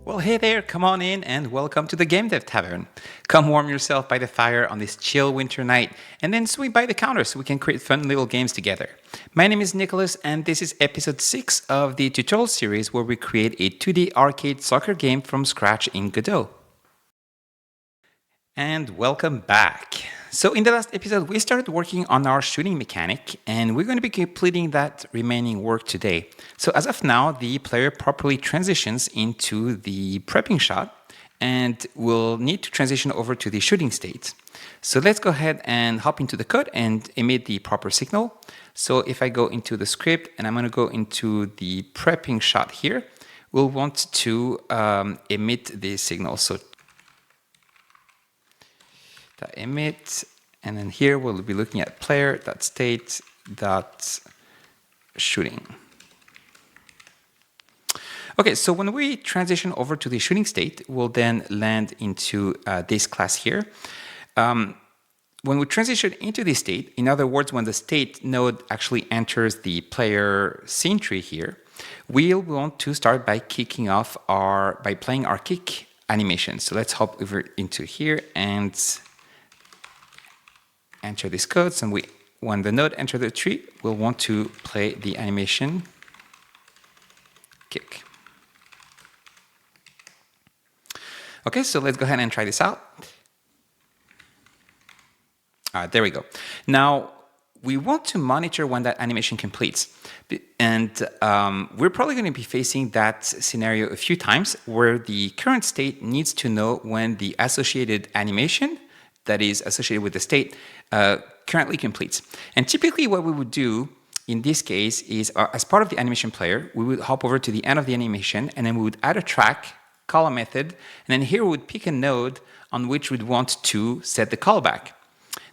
Well, hey there, come on in and welcome to the GameDev Tavern. Come warm yourself by the fire on this chill winter night and then swing by the counter so we can create fun little games together. My name is Nicholas and this is episode 6 of the tutorial series where we create a 2D arcade soccer game from scratch in Godot. And welcome back. So in the last episode, we started working on our shooting mechanic, and we're going to be completing that remaining work today. So as of now, the player properly transitions into the prepping shot, and we'll need to transition over to the shooting state. So let's go ahead and hop into the code and emit the proper signal. So if I go into the script, and I'm going to go into the prepping shot here, we'll want to emit the signal. So emit, and then here we'll be looking at player.state.shooting. Okay, so when we transition over to the shooting state, we'll then land into this class here. When we transition into this state, in other words, when the state node actually enters the player scene tree here, we'll want to start by kicking off by playing our kick animation. So let's hop over into here and enter this code. So when the node enters the tree, we'll want to play the animation kick. Okay, so let's go ahead and try this out. There we go. Now, we want to monitor when that animation completes. And we're probably going to be facing that scenario a few times where the current state needs to know when the associated animation that is associated with the state currently completes. And typically what we would do in this case is as part of the animation player, we would hop over to the end of the animation and then we would add a track, call a method, and then here we would pick a node on which we'd want to set the callback.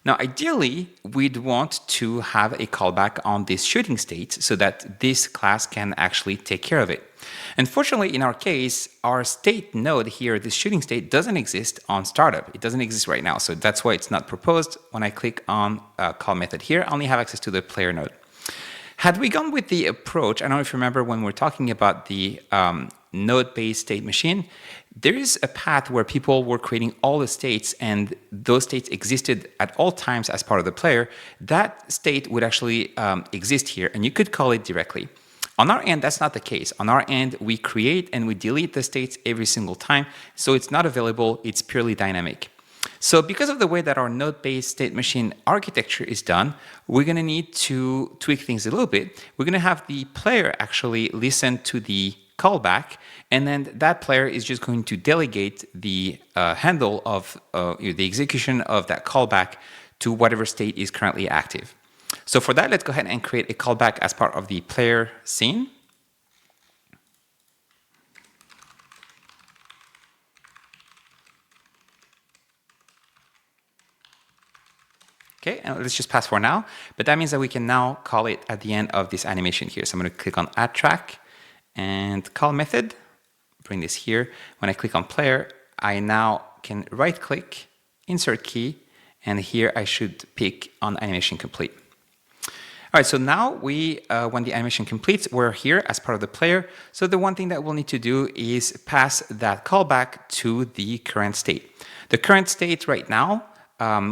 Now, ideally, we'd want to have a callback on this shooting state so that this class can actually take care of it. Unfortunately, in our case, our state node here, this shooting state, doesn't exist on startup. It doesn't exist right now, so that's why it's not proposed. When I click on call method here, I only have access to the player node. Had we gone with the approach, I don't know if you remember when we're talking about the node-based state machine, there is a path where people were creating all the states and those states existed at all times as part of the player. That state would actually exist here and you could call it directly. On our end, that's not the case. On our end, we create and we delete the states every single time, so it's not available, it's purely dynamic. So because of the way that our node-based state machine architecture is done, we're going to need to tweak things a little bit. We're going to have the player actually listen to the callback, and then that player is just going to delegate the handle of the execution of that callback to whatever state is currently active. So for that, let's go ahead and create a callback as part of the player scene. Okay, and let's just pass for now, but that means that we can now call it at the end of this animation here. So I'm going to click on add track and call method, bring this here. When I click on player, I now can right click, insert key, and here I should pick on animation complete. All right, so now when the animation completes, we're here as part of the player. So the one thing that we'll need to do is pass that callback to the current state. The current state right now,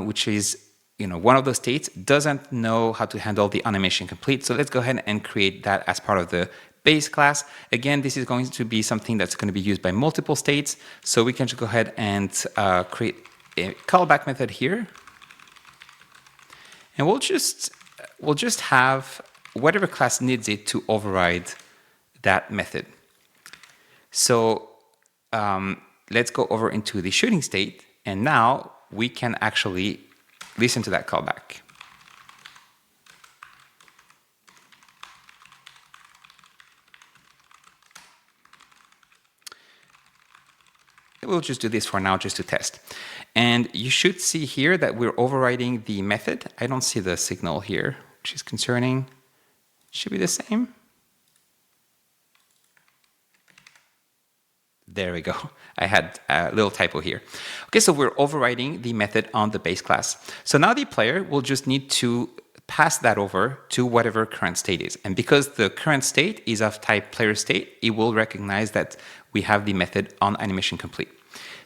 which is one of those states, doesn't know how to handle the animation complete. So let's go ahead and create that as part of the base class. Again, this is going to be something that's going to be used by multiple states. So we can just go ahead and create a callback method here. And we'll just have whatever class needs it to override that method. So let's go over into the shooting state. And now we can actually listen to that callback. We'll just do this for now just to test. And you should see here that we're overriding the method. I don't see the signal here, which is concerning. It should be the same. There we go. I had a little typo here. Okay, so we're overriding the method on the base class. So now the player will just need to pass that over to whatever current state is. And because the current state is of type player state, it will recognize that we have the method on animation complete.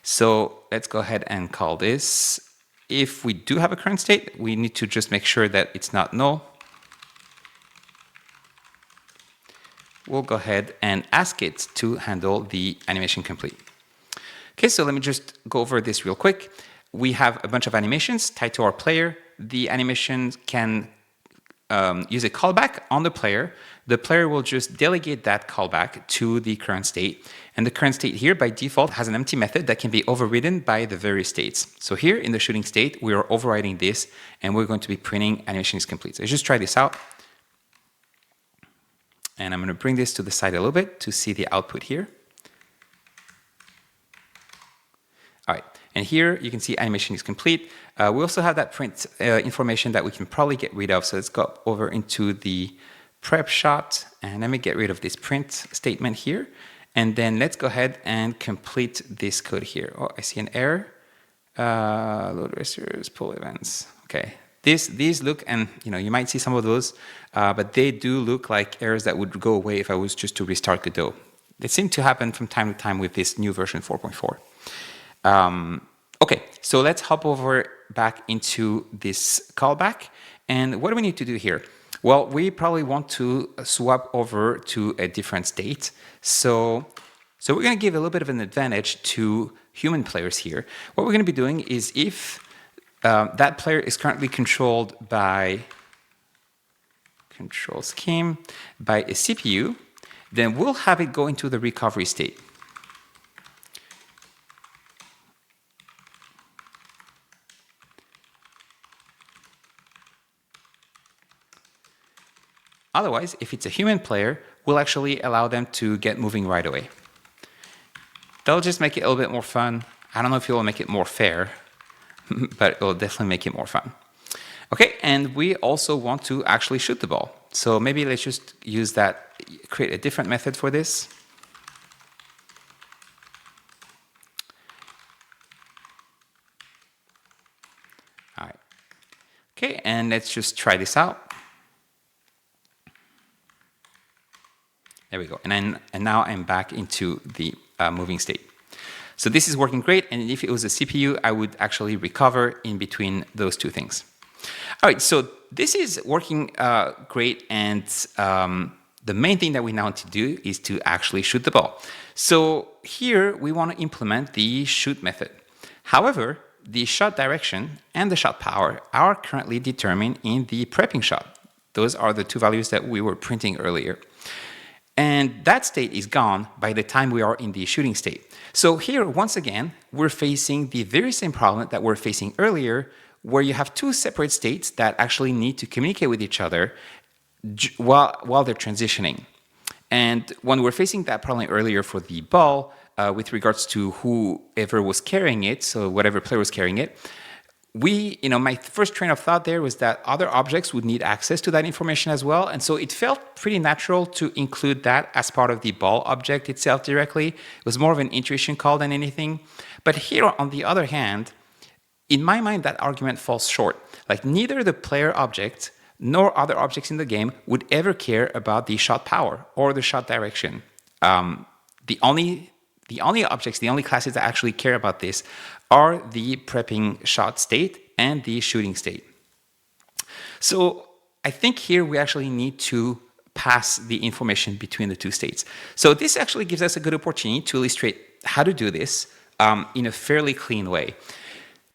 So let's go ahead and call this. If we do have a current state, we need to just make sure that it's not null. We'll go ahead and ask it to handle the animation complete. Okay, so let me just go over this real quick. We have a bunch of animations tied to our player. The animation can use a callback on the player. The player will just delegate that callback to the current state. And the current state here, by default, has an empty method that can be overridden by the various states. So here in the shooting state, we are overriding this, and we're going to be printing animation is complete. So let's just try this out. And I'm going to bring this to the side a little bit to see the output here. All right, and here you can see animation is complete. We also have that print information that we can probably get rid of. So let's go over into the prep shot, and let me get rid of this print statement here. And then let's go ahead and complete this code here. Oh, I see an error. Load racers, pull events. Okay, these look, and you might see some of those, but they do look like errors that would go away if I was just to restart Godot. They seem to happen from time to time with this new version 4.4. Okay, so let's hop over back into this callback. And what do we need to do here? Well, we probably want to swap over to a different state. So we're going to give a little bit of an advantage to human players here. What we're going to be doing is if that player is currently controlled by control scheme by a CPU, then we'll have it go into the recovery state. Otherwise, if it's a human player, we'll actually allow them to get moving right away. That'll just make it a little bit more fun. I don't know if it will make it more fair, but it will definitely make it more fun. Okay, and we also want to actually shoot the ball. So maybe let's just use that, create a different method for this. All right. Okay, and let's just try this out. There we go. And now I'm back into the moving state. So this is working great. And if it was a CPU, I would actually recover in between those two things. All right, so this is working great. And the main thing that we now need to do is to actually shoot the ball. So here we want to implement the shoot method. However, the shot direction and the shot power are currently determined in the prepping shot. Those are the two values that we were printing earlier. And that state is gone by the time we are in the shooting state. So here, once again, we're facing the very same problem that we're facing earlier, where you have two separate states that actually need to communicate with each other while they're transitioning. And when we're facing that problem earlier for the ball, with regards to whoever was carrying it, so whatever player was carrying it, my first train of thought there was that other objects would need access to that information as well. And so it felt pretty natural to include that as part of the ball object itself directly. It was more of an intuition call than anything. But here, on the other hand, in my mind, that argument falls short. Like neither the player object nor other objects in the game would ever care about the shot power or the shot direction. The only objects, the only classes that actually care about this are the prepping shot state and the shooting state. So I think here we actually need to pass the information between the two states. So this actually gives us a good opportunity to illustrate how to do this in a fairly clean way.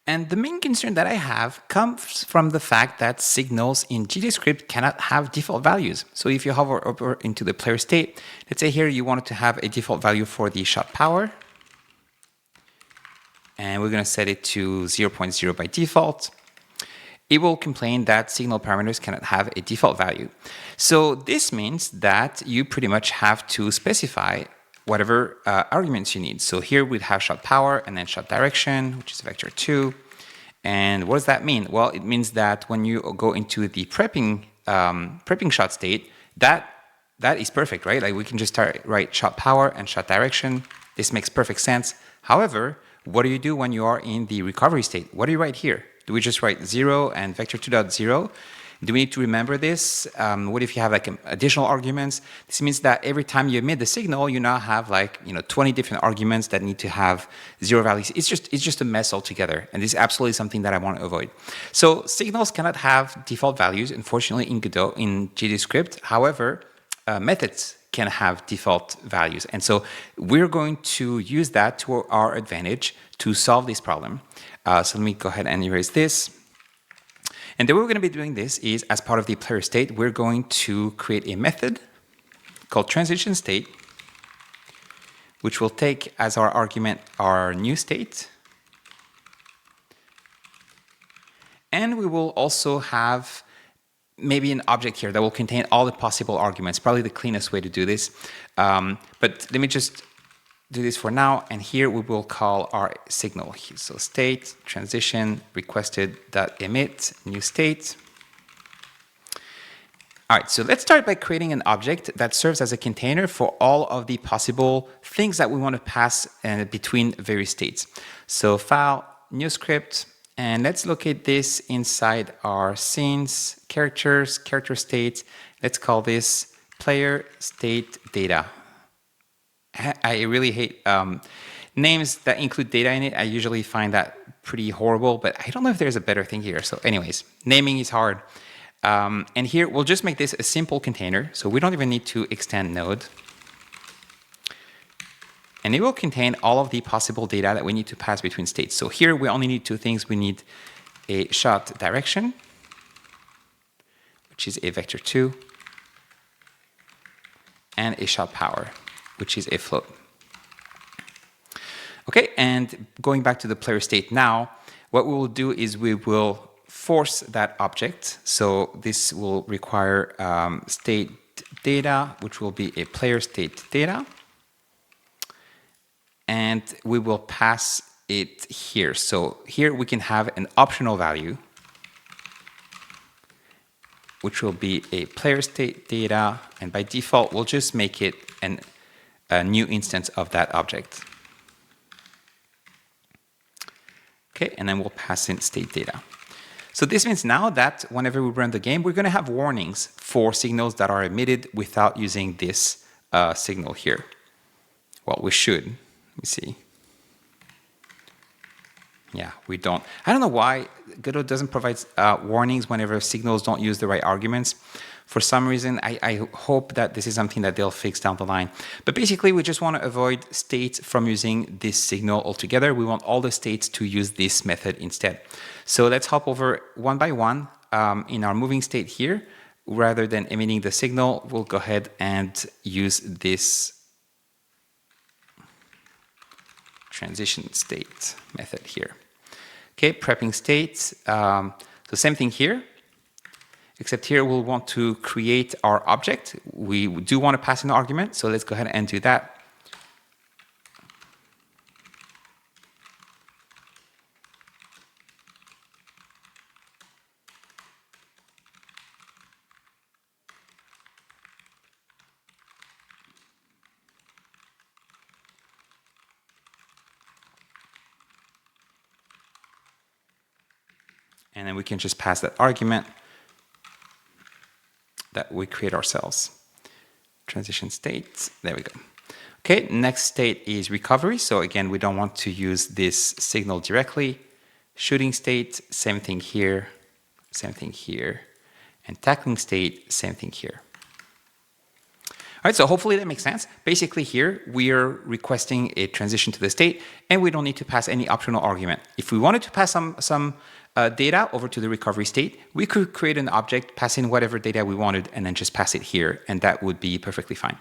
And the main concern that I have comes from the fact that signals in GDScript cannot have default values. So if you hover over into the player state, let's say here you wanted to have a default value for the shot power. And we're going to set it to 0.0 by default. It will complain that signal parameters cannot have a default value. So this means that you pretty much have to specify whatever arguments you need. So here we'd have shot power and then shot direction, which is vector 2. And what does that mean? Well, it means that when you go into the prepping shot state, that is perfect, right? Like we can just write shot power and shot direction. This makes perfect sense. However, what do you do when you are in the recovery state? What do you write here? Do we just write 0 and vector 2.0? Do we need to remember this? What if you have like additional arguments? This means that every time you emit the signal, you now have like 20 different arguments that need to have 0 values. It's just a mess altogether, and this is absolutely something that I want to avoid. So signals cannot have default values, unfortunately, in Godot, in GDScript. However, methods can have default values, and so we're going to use that to our advantage to solve this problem. So let me go ahead and erase this. And the way we're going to be doing this is, as part of the player state, we're going to create a method called transition state, which will take as our argument our new state. And we will also have maybe an object here that will contain all the possible arguments, probably the cleanest way to do this. But let me just do this for now, and here we will call our signal. So state, transition, requested.emit, new state. All right, so let's start by creating an object that serves as a container for all of the possible things that we want to pass between various states. So file, new script, and let's locate this inside our scenes, characters, character state. Let's call this player state data. I really hate names that include data in it. I usually find that pretty horrible, but I don't know if there's a better thing here. So anyways, naming is hard. And here, we'll just make this a simple container. So we don't even need to extend node. And it will contain all of the possible data that we need to pass between states. So here, we only need 2 things. We need a shot direction, which is a vector 2, and a shot power, which is a float. Okay, and going back to the player state now, what we will do is we will force that object. So this will require state data, which will be a player state data. And we will pass it here. So here we can have an optional value, which will be a player state data. And by default, we'll just make it a new instance of that object. Okay, and then we'll pass in state data. So this means now that whenever we run the game, we're going to have warnings for signals that are emitted without using this signal here. Well, we should. Let me see. Yeah, we don't. I don't know why Godot doesn't provide warnings whenever signals don't use the right arguments. For some reason, I hope that this is something that they'll fix down the line. But basically, we just want to avoid states from using this signal altogether. We want all the states to use this method instead. So let's hop over one by one. In our moving state here, rather than emitting the signal, we'll go ahead and use this transition state method here. Okay, prepping states. So same thing here. Except here we'll want to create our object. We do want to pass an argument, so let's go ahead and do that. And then we can just pass that argument that we create ourselves. Transition state, there we go. Okay, next state is recovery. So again, we don't want to use this signal directly. Shooting state, same thing here, and tackling state, same thing here. All right, so hopefully that makes sense. Basically here, we are requesting a transition to the state, and we don't need to pass any optional argument. If we wanted to pass some data over to the recovery state, we could create an object, pass in whatever data we wanted, and then just pass it here, and that would be perfectly fine.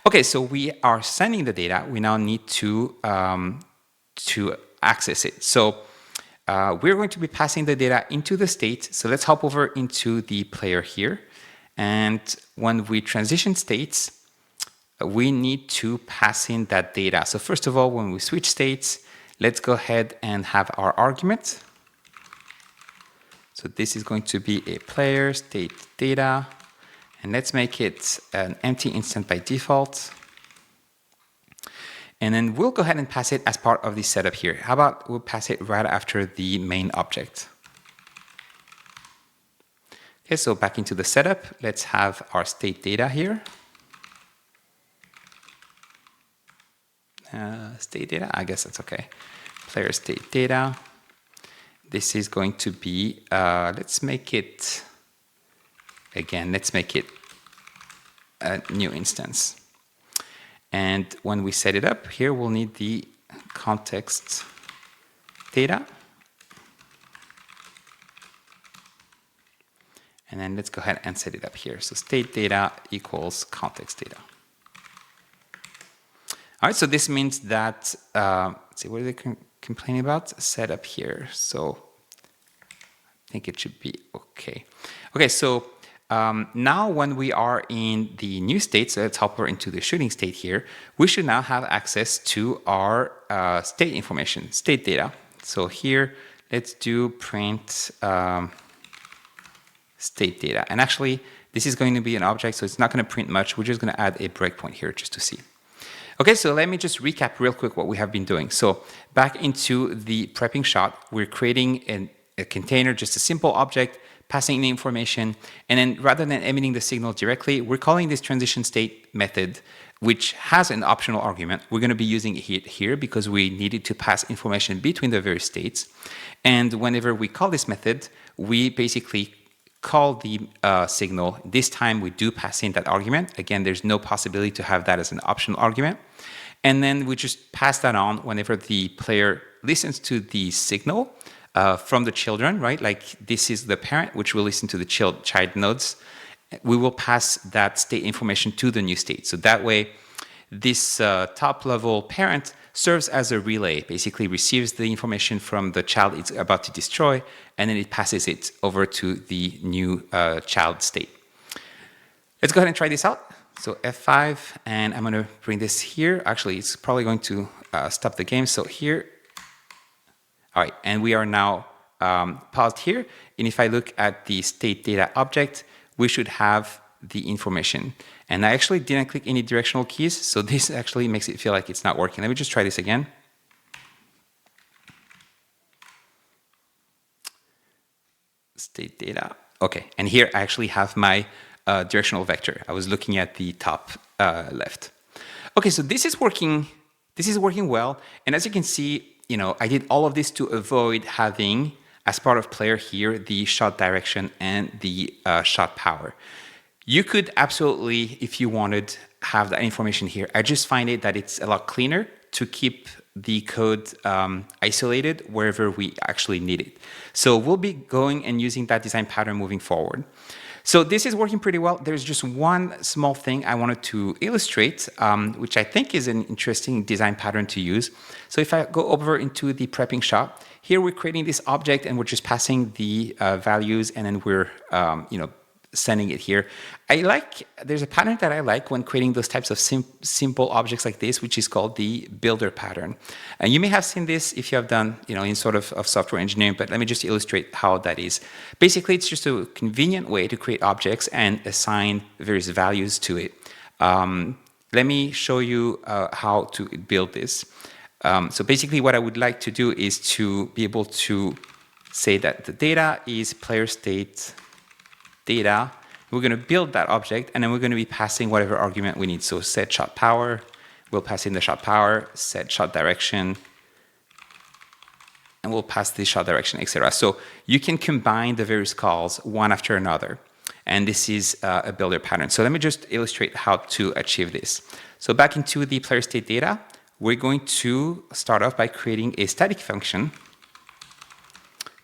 Okay, so we are sending the data. We now need to access it. So we're going to be passing the data into the state. So let's hop over into the player here. And when we transition states, we need to pass in that data. So first of all, when we switch states, let's go ahead and have our argument. So this is going to be a player state data, and let's make it an empty instance by default. And then we'll go ahead and pass it as part of the setup here. How about we'll pass it right after the main object. Okay, so back into the setup, let's have our state data here. State data, I guess that's okay. Player state data. This is going to be, let's make it, again, let's make it a new instance. And when we set it up, here we'll need the context data. And then let's go ahead and set it up here. So state data equals context data. All right, so this means that, let's see, what are they complaining about? Setup here. So I think it should be okay. Okay, so now when we are in the new state, so let's hop over into the shooting state here, we should now have access to our state information, state data. So here, let's do print state data. And actually, this is going to be an object, so it's not going to print much. We're just going to add a breakpoint here just to see. Okay, so let me just recap real quick what we have been doing. So back into the prepping shot, we're creating a container, just a simple object, passing in the information, and then rather than emitting the signal directly, we're calling this transition state method, which has an optional argument. We're going to be using it here because we needed to pass information between the various states. And whenever we call this method, we basically call the signal. This time we do pass in that argument. Again, there's no possibility to have that as an optional argument. And then we just pass that on whenever the player listens to the signal from the children, right? Like this is the parent, which will listen to the child nodes. We will pass that state information to the new state. So that way, this top level parent serves as a relay, basically receives the information from the child it's about to destroy, and then it passes it over to the new child state. Let's go ahead and try this out. So F5, and I'm going to bring this here. Actually, it's probably going to stop the game. So here, all right, and we are now paused here. And if I look at the state data object, we should have the information. And I actually didn't click any directional keys, so this actually makes it feel like it's not working. Let me just try this again. State data. Okay, and here I actually have my directional vector. I was looking at the top left. Okay, so this is working. This is working well. And as you can see, I did all of this to avoid having, as part of player here, the shot direction and the shot power. You could absolutely, if you wanted, have that information here. I just find it that it's a lot cleaner to keep the code isolated wherever we actually need it. So we'll be going and using that design pattern moving forward. So this is working pretty well. There's just one small thing I wanted to illustrate, which I think is an interesting design pattern to use. So if I go over into the prepping shop, here we're creating this object and we're just passing the values, and then we're sending it here. There's a pattern that I like when creating those types of simple objects like this, which is called the builder pattern. And you may have seen this if you have done, in sort of software engineering, but let me just illustrate how that is. Basically, it's just a convenient way to create objects and assign various values to it. Let me show you how to build this. So basically what I would like to do is to be able to say that the data is player state data. We're going to build that object, and then we're going to be passing whatever argument we need. So set shot power, we'll pass in the shot power, set shot direction, and we'll pass the shot direction, etc. So you can combine the various calls one after another. And this is a builder pattern. So let me just illustrate how to achieve this. So back into the player state data, we're going to start off by creating a static function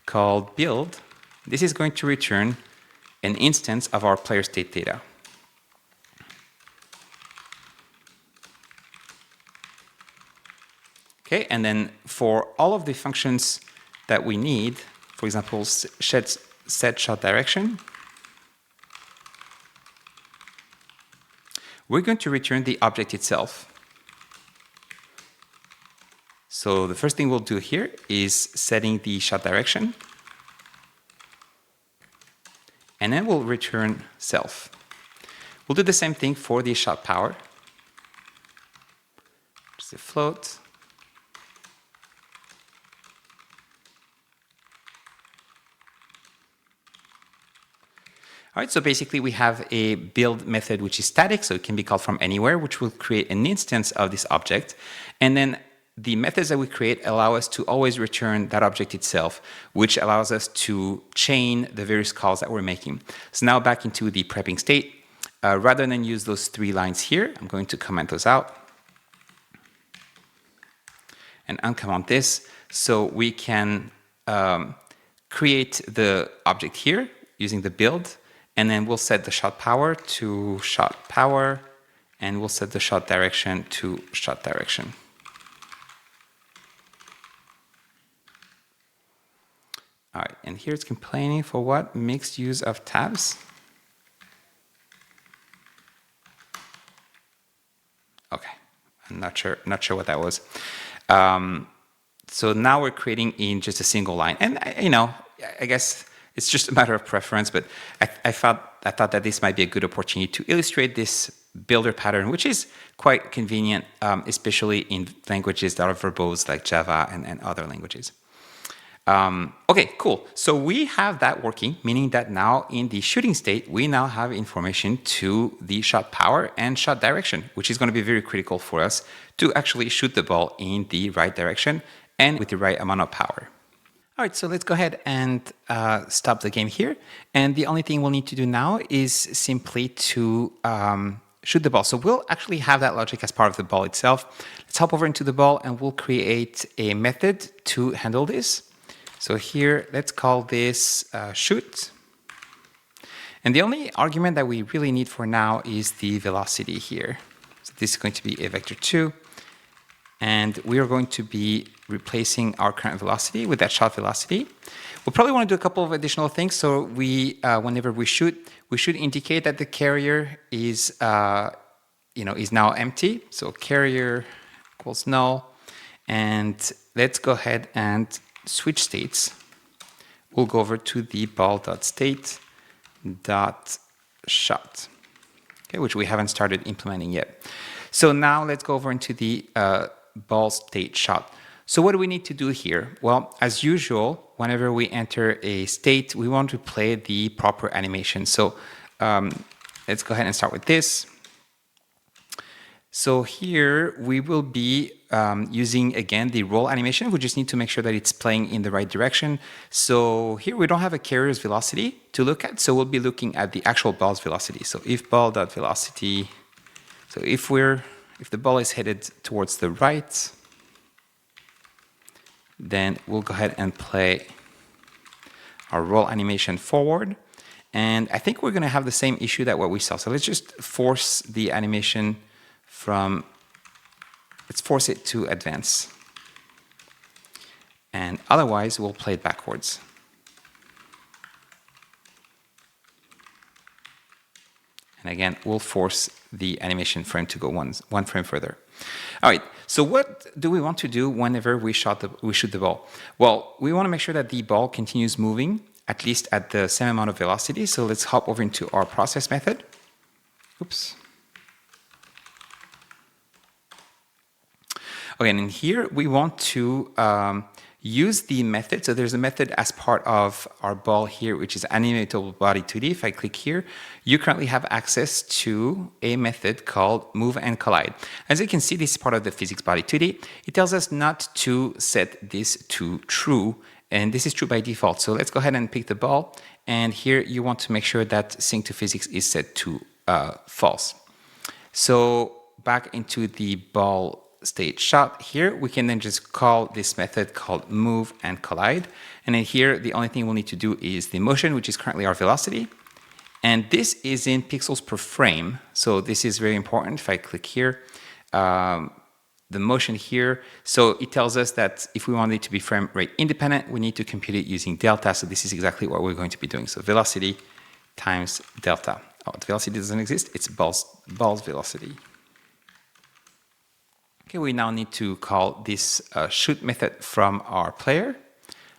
called build. This is going to return an instance of our player state data. Okay, and then for all of the functions that we need, for example, set shot direction, we're going to return the object itself. So the first thing we'll do here is setting the shot direction. And then we'll return self. We'll do the same thing for the shot power. Just a float. All right, so basically we have a build method which is static, so it can be called from anywhere, which will create an instance of this object. And then the methods that we create allow us to always return that object itself, which allows us to chain the various calls that we're making. So now back into the prepping state. Rather than use those 3 lines here, I'm going to comment those out and uncomment this, so we can create the object here using the build, and then we'll set the shot power to shot power, and we'll set the shot direction to shot direction. All right, and here it's complaining for what? Mixed use of tabs. Okay, I'm not sure what that was. So now we're creating in just a single line, and I guess it's just a matter of preference. But I thought that this might be a good opportunity to illustrate this builder pattern, which is quite convenient, especially in languages that are verbose like Java and other languages. Okay, cool. So we have that working, meaning that now in the shooting state, we now have information to the shot power and shot direction, which is going to be very critical for us to actually shoot the ball in the right direction and with the right amount of power. All right, so let's go ahead and stop the game here. And the only thing we'll need to do now is simply to shoot the ball. So we'll actually have that logic as part of the ball itself. Let's hop over into the ball and we'll create a method to handle this. So here, let's call this shoot. And the only argument that we really need for now is the velocity here. So this is going to be a vector2. And we are going to be replacing our current velocity with that shot velocity. We'll probably want to do a couple of additional things. So we, whenever we should indicate that the carrier is, is now empty. So carrier equals null. And let's go ahead and switch states. We'll go over to the ball.state.shot, okay, which we haven't started implementing yet. So now let's go over into the ball state shot. So what do we need to do here? Well, as usual, whenever we enter a state, we want to play the proper animation. So let's go ahead and start with this. So here we will be using, again, the roll animation. We just need to make sure that it's playing in the right direction. So here we don't have a carrier's velocity to look at, so we'll be looking at the actual ball's velocity. So if ball.velocity, so if the ball is headed towards the right, then we'll go ahead and play our roll animation forward. And I think we're going to have the same issue that what we saw. So let's just force the animation let's force it to advance. And otherwise, we'll play it backwards. And again, we'll force the animation frame to go one frame further. All right, so what do we want to do whenever we shoot the ball? Well, we want to make sure that the ball continues moving, at least at the same amount of velocity. So let's hop over into our process method. Oops. Okay, and here we want to use the method. So there's a method as part of our ball here, which is animatable body 2D. If I click here, you currently have access to a method called move and collide. As you can see, this is part of the physics body 2D. It tells us not to set this to true, and this is true by default. So let's go ahead and pick the ball. And here you want to make sure that sync to physics is set to false. So back into the ball state shot here, we can then just call this method called move and collide. And then here, the only thing we'll need to do is the motion, which is currently our velocity. And this is in pixels per frame. So this is very important. If I click here, the motion here, so it tells us that if we want it to be frame rate independent, we need to compute it using delta. So this is exactly what we're going to be doing. So velocity times delta. Oh, the velocity doesn't exist. It's ball's velocity. Okay, we now need to call this shoot method from our player.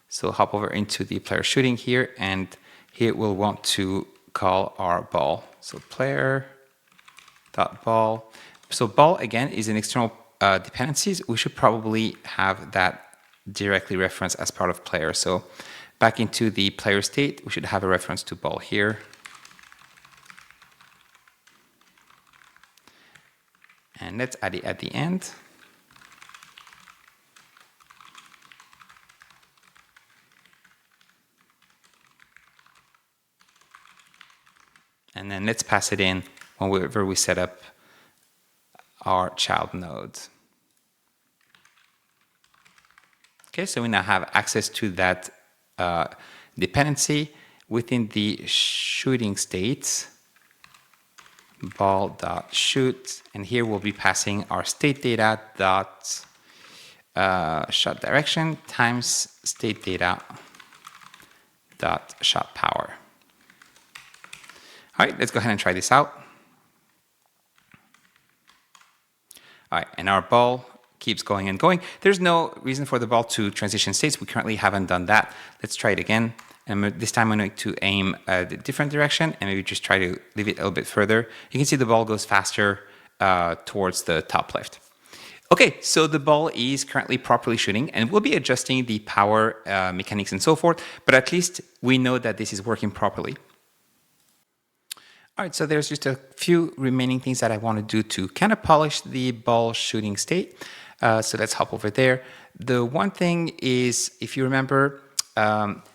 So hop over into the player shooting here, and here we'll want to call our ball. So player.ball. So ball, again, is an external dependencies. We should probably have that directly referenced as part of player. So back into the player state, we should have a reference to ball here. And let's add it at the end. And then let's pass it in whenever we set up our child node. Okay, so we now have access to that dependency within the shooting state, ball.shoot, and here we'll be passing our state data dot shot direction times state data dot shot power. All right, let's go ahead and try this out. All right, and our ball keeps going and going. There's no reason for the ball to transition states. We currently haven't done that. Let's try it again. And this time I'm going to aim a different direction and maybe just try to leave it a little bit further. You can see the ball goes faster towards the top left. Okay, so the ball is currently properly shooting, and we'll be adjusting the power mechanics and so forth, but at least we know that this is working properly. All right, so there's just a few remaining things that I want to do to kind of polish the ball shooting state. So let's hop over there. The one thing is, if you remember,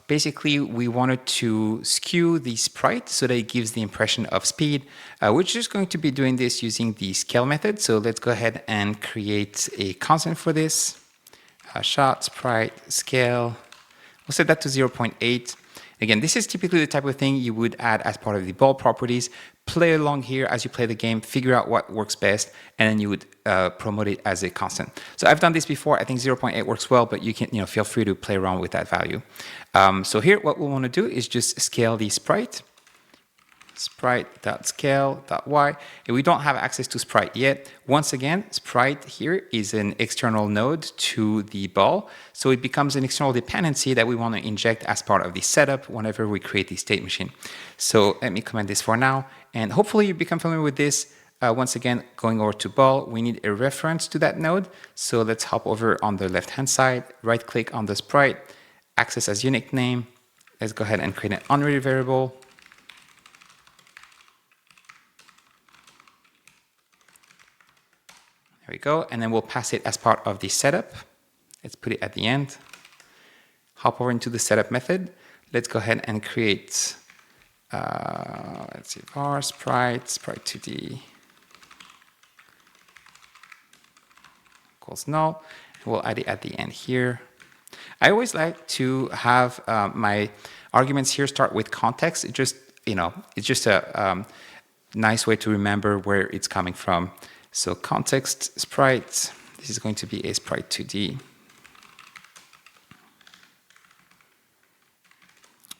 basically we wanted to skew the sprite so that it gives the impression of speed. We're just going to be doing this using the scale method. So let's go ahead and create a constant for this. Shot, sprite, scale. We'll set that to 0.8. Again, this is typically the type of thing you would add as part of the ball properties. Play along here as you play the game, figure out what works best, and then you would promote it as a constant. So I've done this before. I think 0.8 works well, but you can feel free to play around with that value. So here, what we want to do is just scale the sprite. Sprite.scale.y. And we don't have access to sprite yet. Once again, sprite here is an external node to the ball. So it becomes an external dependency that we want to inject as part of the setup whenever we create the state machine. So let me comment this for now. And hopefully you become familiar with this. Once again, going over to ball, we need a reference to that node. So let's hop over on the left-hand side, right-click on the sprite, access as unique name. Let's go ahead and create an unready variable. There we go, and then we'll pass it as part of the setup. Let's put it at the end. Hop over into the setup method. Let's go ahead and create, let's see, var sprite2d equals null. We'll add it at the end here. I always like to have my arguments here start with context. It just, it's just a nice way to remember where it's coming from. So context sprite, this is going to be a sprite2d.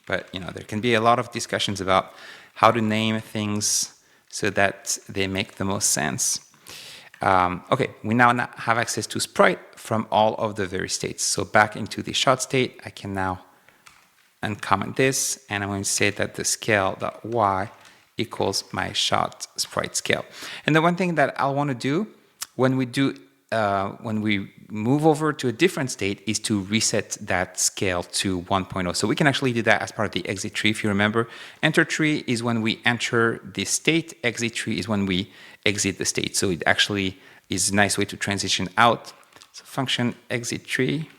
But there can be a lot of discussions about how to name things so that they make the most sense. Okay, we now have access to sprite from all of the various states. So back into the shot state, I can now uncomment this, and I'm going to say that the scale.y equals my shot sprite scale. And the one thing that I'll want to do when we move over to a different state is to reset that scale to 1.0. So we can actually do that as part of the exit tree. If you remember, enter tree is when we enter the state, exit tree is when we exit the state. So it actually is a nice way to transition out. So function exit tree.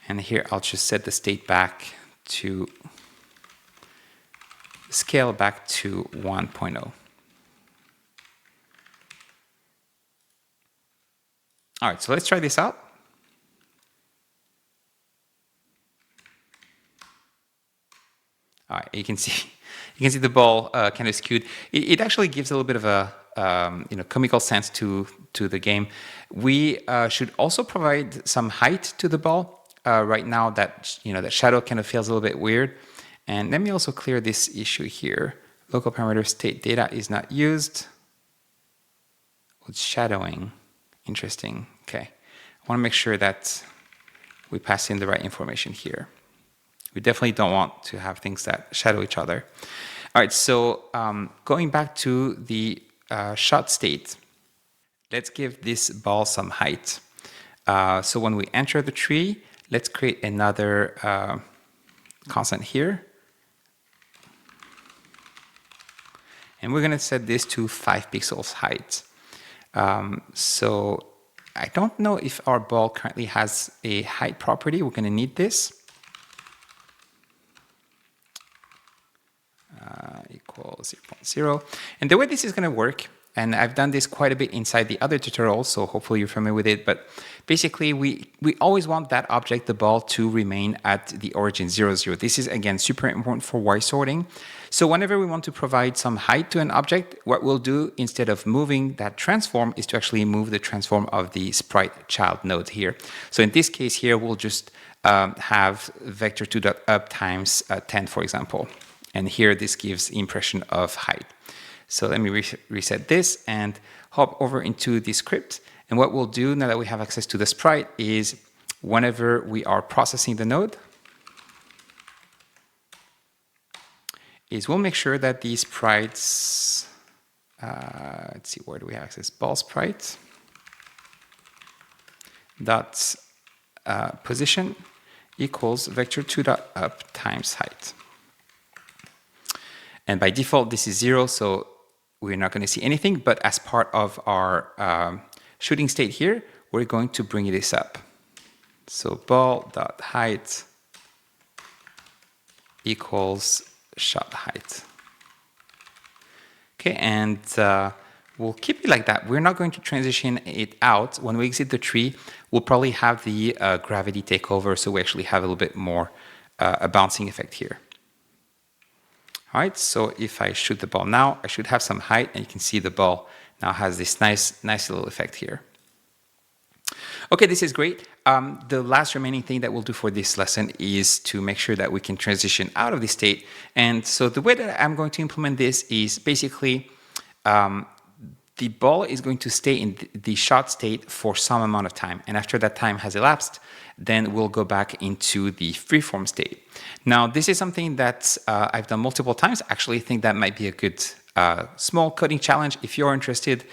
And here I'll just set the state back to scale back to 1.0. All right, so let's try this out. All right, you can see the ball kind of skewed. It actually gives a little bit of a comical sense to the game. We should also provide some height to the ball. Right now, that that shadow kind of feels a little bit weird. And let me also clear this issue here. Local parameter state data is not used. It's shadowing. Interesting. Okay. I want to make sure that we pass in the right information here. We definitely don't want to have things that shadow each other. All right, so going back to the shot state, let's give this ball some height. So when we enter the tree, let's create another constant here. And we're going to set this to 5 pixels height. So I don't know if our ball currently has a height property. We're going to need this. Equals 0.0. And the way this is going to work, and I've done this quite a bit inside the other tutorial, so hopefully you're familiar with it, but basically we always want that object, the ball, to remain at the origin 0, 0. This is, again, super important for Y sorting. So whenever we want to provide some height to an object, what we'll do instead of moving that transform is to actually move the transform of the sprite child node here. So in this case here, we'll just have vector2.up times 10, for example. And here this gives the impression of height. So let me reset this and hop over into the script. And what we'll do now that we have access to the sprite is whenever we are processing the node, is we'll make sure that the sprites, let's see, where do we have access? Ball sprite dot position equals vector2.up times height. And by default, this is 0, so we're not going to see anything. But as part of our shooting state here, we're going to bring this up. So ball.height equals shot height. Okay, and we'll keep it like that. We're not going to transition it out. When we exit the tree, we'll probably have the gravity take over, so we actually have a little bit more a bouncing effect here. All right, so if I shoot the ball now, I should have some height, and you can see the ball now has this nice little effect here. Okay, this is great. The last remaining thing that we'll do for this lesson is to make sure that we can transition out of this state. And so the way that I'm going to implement this is basically the ball is going to stay in the shot state for some amount of time. And after that time has elapsed, then we'll go back into the freeform state. Now, this is something that I've done multiple times. I actually think that might be a good small coding challenge. If you're interested,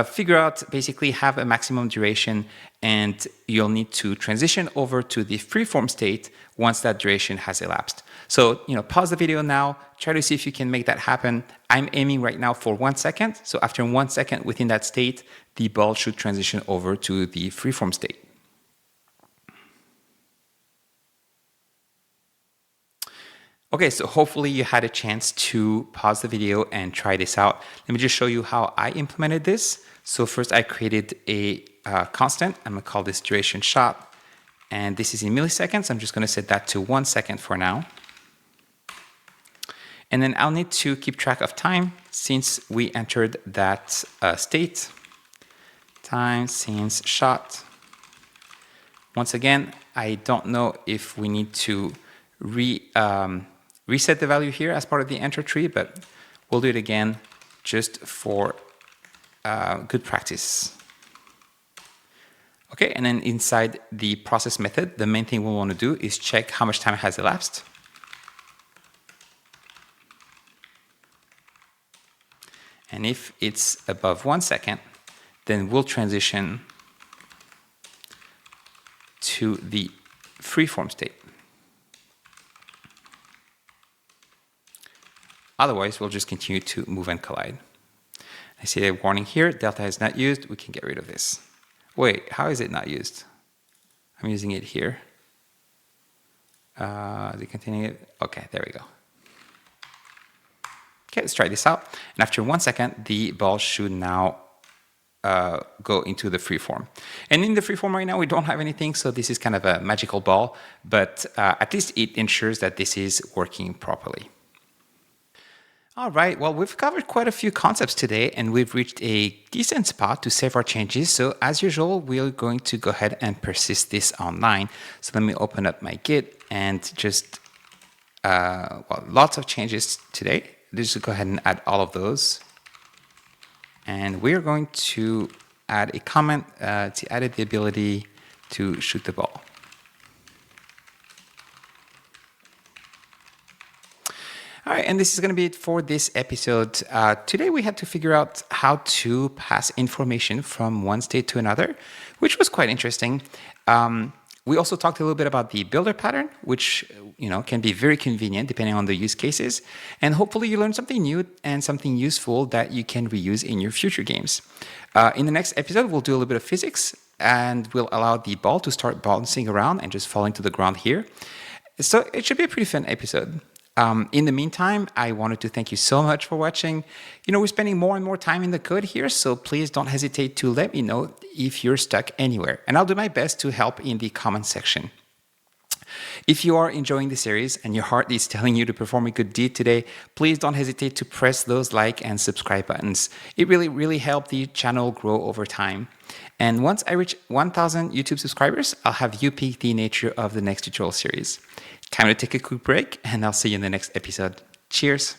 figure out, basically have a maximum duration, and you'll need to transition over to the freeform state once that duration has elapsed. So, pause the video now, try to see if you can make that happen. I'm aiming right now for 1 second. So after 1 second within that state, the ball should transition over to the freeform state. Okay, so hopefully you had a chance to pause the video and try this out. Let me just show you how I implemented this. So first I created a constant. I'm gonna call this duration shot. And this is in milliseconds. I'm just gonna set that to 1 second for now. And then I'll need to keep track of time since we entered that state. Time since shot. Once again, I don't know if we need to reset the value here as part of the enter tree, but we'll do it again just for good practice. Okay, and then inside the process method, the main thing we want to do is check how much time has elapsed. And if it's above 1 second, then we'll transition to the freeform state. Otherwise, we'll just continue to move and collide. I see a warning here, delta is not used. We can get rid of this. Wait, how is it not used? I'm using it here. Is it containing it? Okay, there we go. Okay, let's try this out. And after 1 second, the ball should now go into the freeform. And in the freeform right now, we don't have anything, so this is kind of a magical ball, but at least it ensures that this is working properly. All right, well, we've covered quite a few concepts today, and we've reached a decent spot to save our changes. So as usual, we're going to go ahead and persist this online. So let me open up my Git and just, well, lots of changes today. Let's just go ahead and add all of those. And we're going to add a comment to add the ability to shoot the ball. All right, and this is going to be it for this episode. Today we had to figure out how to pass information from one state to another, which was quite interesting. We also talked a little bit about the builder pattern, which can be very convenient depending on the use cases. And hopefully you learned something new and something useful that you can reuse in your future games. In the next episode, we'll do a little bit of physics, and we'll allow the ball to start bouncing around and just falling to the ground here. So it should be a pretty fun episode. In the meantime, I wanted to thank you so much for watching. We're spending more and more time in the code here, so please don't hesitate to let me know if you're stuck anywhere, and I'll do my best to help in the comment section. If you are enjoying the series and your heart is telling you to perform a good deed today, please don't hesitate to press those like and subscribe buttons. It really helps the channel grow over time. And once I reach 1,000 YouTube subscribers, I'll have you pick the nature of the next tutorial series. Time to take a quick break, and I'll see you in the next episode. Cheers!